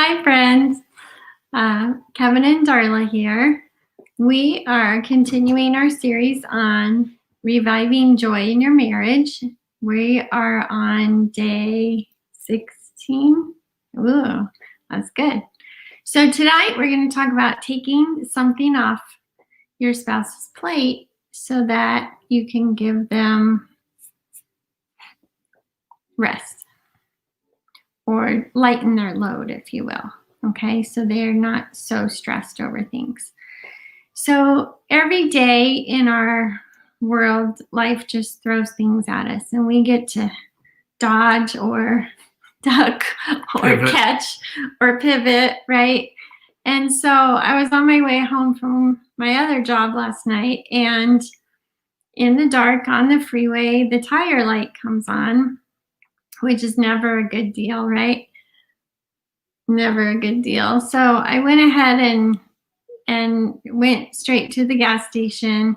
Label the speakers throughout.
Speaker 1: Hi, friends. Kevin and Darla here. We are continuing our series on reviving joy in your marriage. We are on day 16. Ooh, that's good. So tonight we're going to talk about taking something off your spouse's plate so that you can give them rest or lighten their load, if you will. Okay, so they're not so stressed over things. So every day in our world, life just throws things at us, and we get to dodge or duck or catch or pivot, right? And so I was on my way home from my other job last night, and in the dark on the freeway, the tire light comes on, which is never a good deal, right? Never a good deal. So I went ahead and went straight to the gas station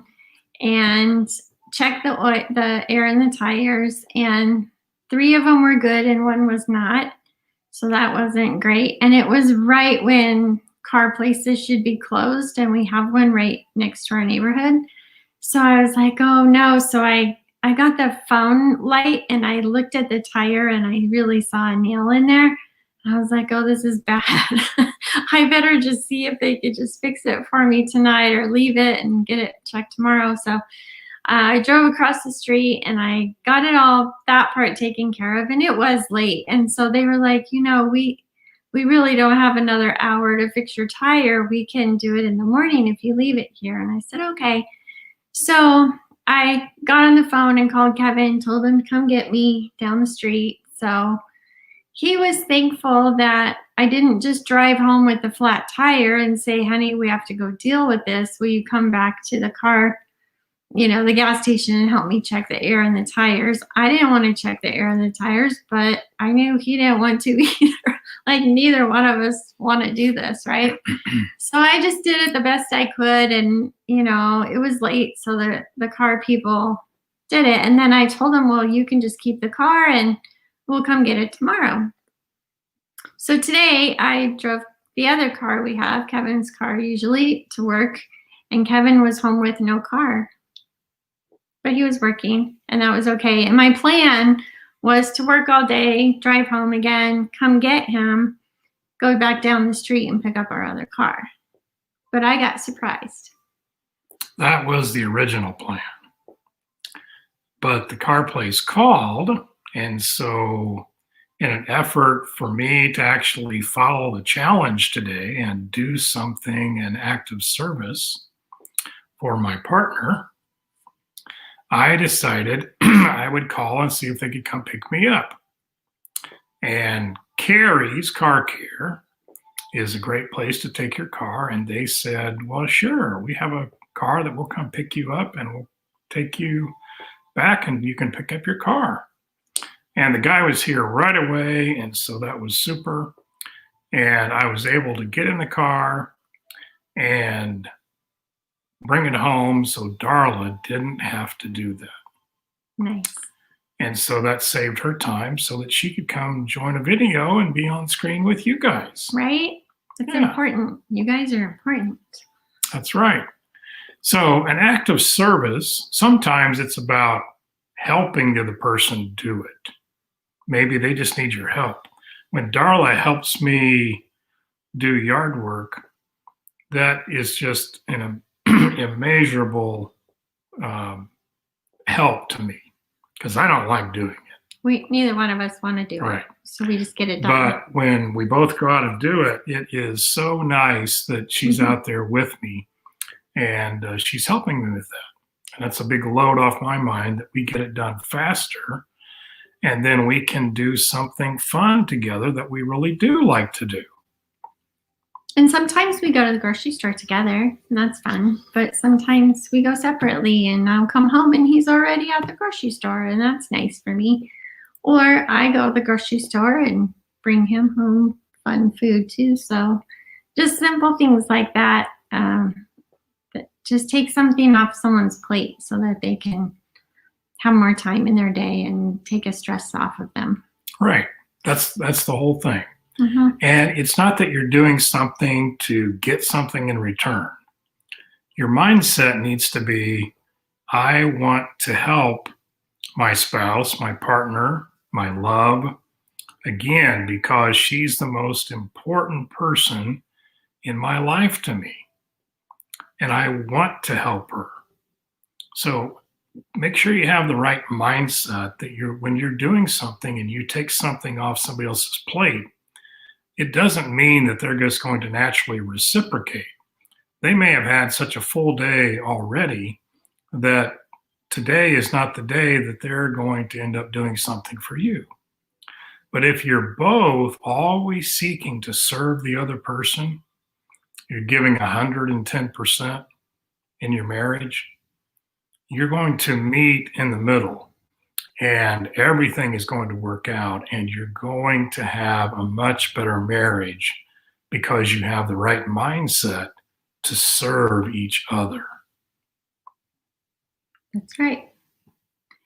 Speaker 1: and checked the oil, the air in the tires, and 3 of them were good and 1 was not. So that wasn't great. And it was right when car places should be closed, and we have one right next to our neighborhood. So I was like, oh no. So I got the phone light and I looked at the tire and I really saw a nail in there. I was like, oh, this is bad. I better just see if they could just fix it for me tonight or leave it and get it checked tomorrow. So I drove across the street and I got it all, that part taken care of, and it was late. And so they were like, we really don't have another hour to fix your tire. We can do it in the morning if you leave it here. And I said, okay. So I got on the phone and called Kevin, told him to come get me down the street. So he was thankful that I didn't just drive home with the flat tire and say, honey, we have to go deal with this. Will you come back to the car, the gas station, and help me check the air in the tires? I didn't want to check the air in the tires, but I knew he didn't want to either. Like, neither one of us want to do this, right? So I just did it the best I could. And, it was late, so the car people did it. And then I told them, well, you can just keep the car and we'll come get it tomorrow. So today I drove the other car we have, Kevin's car usually, to work, and Kevin was home with no car. But he was working, and that was okay. And my plan was to work all day, drive home again, come get him, go back down the street and pick up our other car. But I got surprised.
Speaker 2: That was the original plan. But the car place called, and so in an effort for me to actually follow the challenge today and do something, an act of service for my partner, I decided I would call and see if they could come pick me up. And Carrie's Car Care is a great place to take your car. And they said, well, sure, we have a car that will come pick you up and we'll take you back and you can pick up your car. And the guy was here right away, and so that was super. And I was able to get in the car and bring it home so Darla didn't have to do that.
Speaker 1: Nice.
Speaker 2: And so that saved her time so that she could come join a video and be on screen with you guys.
Speaker 1: Right? It's important. You guys are important.
Speaker 2: That's right. So an act of service, sometimes it's about helping the other person do it. Maybe they just need your help. When Darla helps me do yard work, that is just an immeasurable help to me because I don't like doing it.
Speaker 1: Neither one of us want to do it. So we just get it done.
Speaker 2: But when we both go out and do it, it is so nice that she's out there with me and she's helping me with that. And that's a big load off my mind that we get it done faster. And then we can do something fun together that we really do like to do.
Speaker 1: And sometimes we go to the grocery store together, and that's fun. But sometimes we go separately, and I'll come home and he's already at the grocery store, and that's nice for me. Or I go to the grocery store and bring him home fun food too. So just simple things like that, that just take something off someone's plate so that they can have more time in their day and take a stress off of them.
Speaker 2: Right. That's the whole thing.
Speaker 1: Mhm.
Speaker 2: And it's not that you're doing something to get something in return. Your mindset needs to be, I want to help my spouse, my partner, my love, again, because she's the most important person in my life to me. And I want to help her. So make sure you have the right mindset that when you're doing something and you take something off somebody else's plate, it doesn't mean that they're just going to naturally reciprocate. They may have had such a full day already that today is not the day that they're going to end up doing something for you. But if you're both always seeking to serve the other person, you're giving 110% in your marriage, you're going to meet in the middle and everything is going to work out and you're going to have a much better marriage because you have the right mindset to serve each other.
Speaker 1: That's right.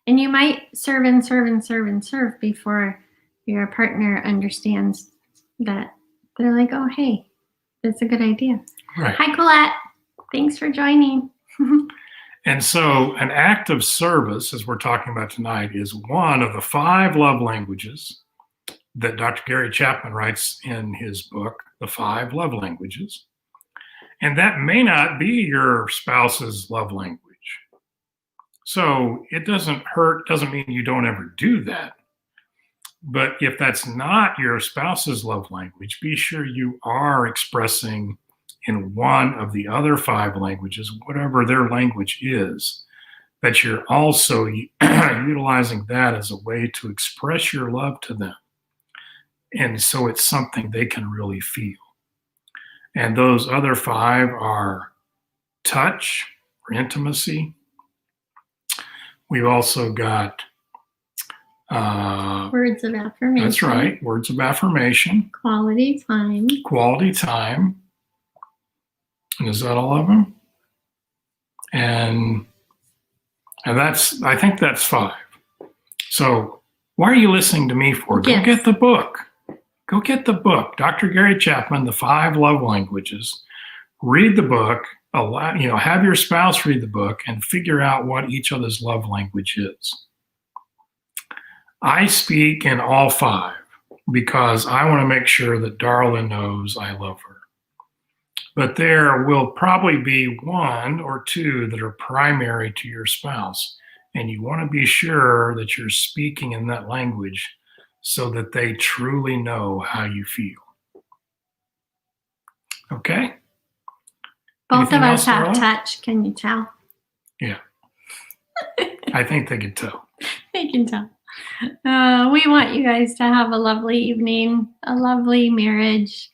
Speaker 1: And you might serve and serve and serve and serve before your partner understands that they're like, oh, hey, that's a good idea.
Speaker 2: Right.
Speaker 1: Hi, Colette. Thanks for joining.
Speaker 2: And so an act of service, as we're talking about tonight, is one of the 5 love languages that Dr. Gary Chapman writes in his book, The 5 Love Languages. And that may not be your spouse's love language. So it doesn't hurt, doesn't mean you don't ever do that. But if that's not your spouse's love language, be sure you are expressing in one of the other 5 languages, whatever their language is, that you're also utilizing that as a way to express your love to them. And so it's something they can really feel. And those other 5 are touch or intimacy. We've also got
Speaker 1: Words of affirmation.
Speaker 2: that's right, words of affirmation,
Speaker 1: Quality time.
Speaker 2: quality time. And is that all of them? And that's, I think that's 5. So why are you listening to me for? Go
Speaker 1: Yes.
Speaker 2: get the book. Go get the book. Dr. Gary Chapman, The 5 Love Languages. Read the book. Have your spouse read the book and figure out what each other's love language is. I speak in all 5 because I want to make sure that Darla knows I love her. But there will probably be 1 or 2 that are primary to your spouse. And you want to be sure that you're speaking in that language so that they truly know how you feel. Okay?
Speaker 1: Both
Speaker 2: Anything
Speaker 1: of us
Speaker 2: else,
Speaker 1: have
Speaker 2: Darla?
Speaker 1: touch. Can you tell?
Speaker 2: Yeah. I think they could tell.
Speaker 1: I can tell. We want you guys to have a lovely evening, a lovely marriage.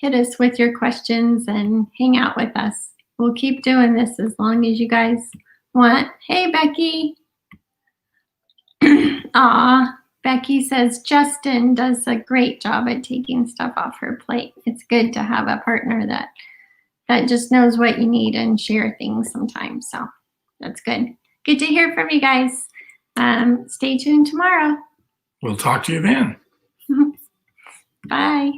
Speaker 1: Hit us with your questions and hang out with us. We'll keep doing this as long as you guys want. Hey, Becky. Aw, Becky says Justin does a great job at taking stuff off her plate. It's good to have a partner that just knows what you need and share things sometimes. So that's good. Good to hear from you guys. Stay tuned tomorrow.
Speaker 2: We'll talk to you then.
Speaker 1: Bye.